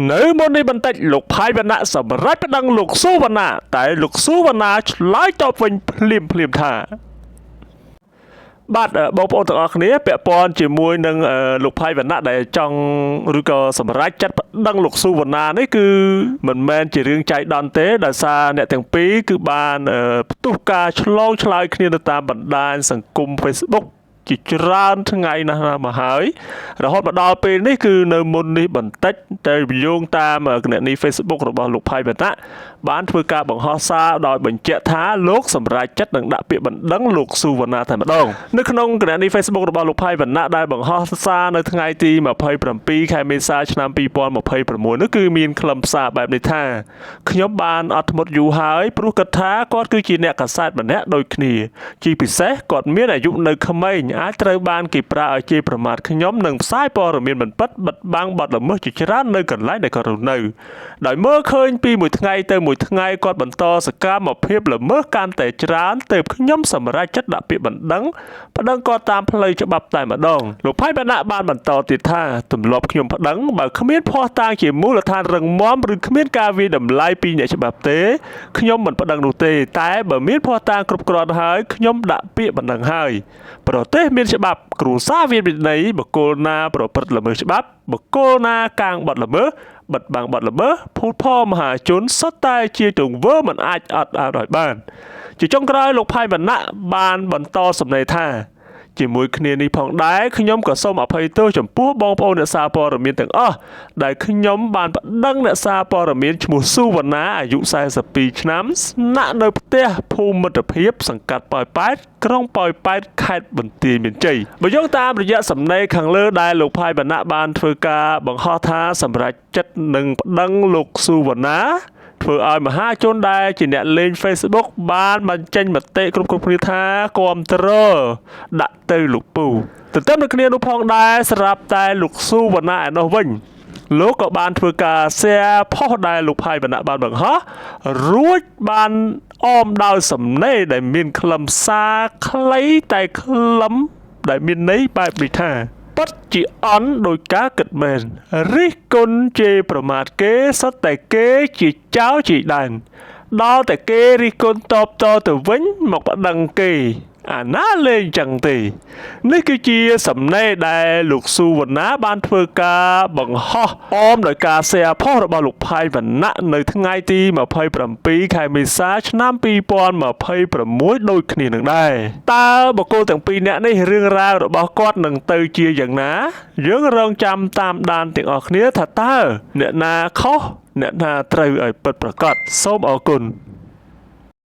នៅមុននេះបន្តិចលោកផាយវណ្ណៈសម្រាប់ប្តឹងលោកស៊ូវណ្ណាតែលោកស៊ូវណ្ណាឆ្លើយតបវិញភ្លាមថាបាទបងប្អូនទាំងអស់គ្នាពាក់ព័ន្ធជាមួយនឹងលោកផាយវណ្ណៈដែលចង់ឬក៏សម្រាប់ចាត់ប្តឹងលោកស៊ូវណ្ណានេះគឺមិនមែនជារឿងចៃដន្យទេដោយសារអ្នកទាំងពីរគឺបានផ្ទុះការឆ្លងឆ្លើយគ្នានៅតាមបណ្ដាញសង្គម Facebook ជាច្រើនថ្ងៃណាស់មកហើយរហូតមកដល់ពេលនេះគឺនៅមុននេះបន្តិចតែយោងតាមគណនី Facebook របស់លោកផាយវណ្ណៈបានធ្វើការបង្ហោះសារដោយបញ្ជាក់ថាលោកសម្រេចចិត្តនឹងដាក់ពាក្យបណ្ដឹងលោកស៊ូវណ្ណាតែម្ដងនៅក្នុងគណនី Facebook របស់លោកផាយវណ្ណៈដែលបង្ហោះសារនៅថ្ងៃទី27ខែមេសាឆ្នាំ2026នោះគឺមានខ្លឹមសារបែបនេះថាខ្ញុំបានអត់ធ្មត់យូរហើយព្រោះគិតថាគាត់គឺជាអ្នកកាសែតម្នាក់ដូចគ្នាជាពិសេសគាត់មានអាយុនៅក្មេងអាចត្រូវបានគេប្រើឲ្យជេរប្រមាថខ្ញុំនិងផ្សាយព័ត៌មានមិនពិតបិទបាំងបទល្មើសជាច្រើននៅកន្លែងដែលគាត់រស់នៅដោយមើលឃើញពីមួយថ្ងៃទៅមួយថ្ងៃគាត់បន្តសកម្មភាពល្មើសកាន់តែច្រើនទើបខ្ញុំសម្រេចចិត្តដាក់ពាក្យបណ្ដឹងគាត់តាមផ្លូវច្បាប់តែម្ដងលោកផៃបណ្ណៈបានបន្តទៀតថាទម្លាប់ខ្ញុំប្តឹងបើគ្មានភស្តុតាងជាមូលដ្ឋានរឹងមាំឬគ្មានការវិតម្លៃពីអ្នកច្បាប់ទេខ្ញុំមិនប្តឹងនោះទេតែបើមានភស្តុតាងគ្រប់គ្រាន់ហើយខ្ញុំដាក់ពាក្យបណ្ដឹងហើយប្រទេសមានច្បាប់គ្រួសារមានវិន័យបុគ្គលណាប្រព្រឹត្តល្មើសច្បាប់បុគ្គលណាកាងបទល្មើសបិទបាំងបទល្មើសភូតផលមហាជនសុទ្ធតែជាទង្វើមិនអាចអត់ឱនឲ្យបានជាចុងក្រោយលោកផៃវណ្ណៈបានបន្តសំណេរថាជាមួយគ្នានេះផងដែរខ្ញុំក៏សូមអភ័យទោសចំពោះបងប្អូនអ្នកសារព័ត៌មានទាំងអស់ដែលខ្ញុំបានប្តឹងអ្នកសារព័ត៌មានឈ្មោះស៊ូវណ្ណាអាយុ42ឆ្នាំស្នាក់នៅផ្ទះភូមិមិត្តភាពសង្កាត់ប៉ោយប៉ែតក្រុងប៉ោយប៉ែតខេត្តបន្ទាយមានជ័យបើយោងតាមរយៈសំណេរខាងលើដែលលោកផាយវណ្ណៈបានធ្វើការបង្ហោះថាសម្រាប់ចិត្តនឹងប្តឹងលោកស៊ូវណ្ណាធ្វើឲ្យមហាជនដែលជាអ្នកលេង Facebook បានបញ្ចេញមតិគ្រប់គ្នាថាគាំទ្រដាក់ទៅលោកពូទន្ទឹមនឹងគ្នានោះផងដែរស្រាប់តែលោកស៊ូវណ្ណាឯនោះវិញលោកក៏បានធ្វើការ share ផុសដែលលោកផាយវណ្ណៈបានបង្ហោះរួចបានអមដោយសំណេរដែលមានខ្លឹមសារខ្លីតែខ្លឹមដែលមានន័យបែបនេះថាពិតជាអន់ដោយការគិតមែនរិះគន់ជេរប្រមាថគេសុទ្ធតែគេជាចោរជាដែនដល់តែគេរិះគន់តបតទៅវិញមកប្តឹងគេអាណាលេងចឹងទេនេះគឺជាសំណេរដែលលោកស៊ូវណ្ណាបានធ្វើការបង្ហោះអមដោយការ share ផុសរបស់លោកផាយវណ្ណៈនៅថ្ងៃទី27ខែមេសាឆ្នាំ2026ដូចគ្នានឹងដែរតើបុគ្គលទាំងពីរនាក់នេះរឿងរ៉ាវរបស់គាត់នឹងទៅជាយ៉ាងណាយើងរងចាំតាមដានទាំងអស់គ្នាថាតើអ្នកណាខុសអ្នកណាត្រូវឲ្យពិតប្រាកដសូមអរគុណ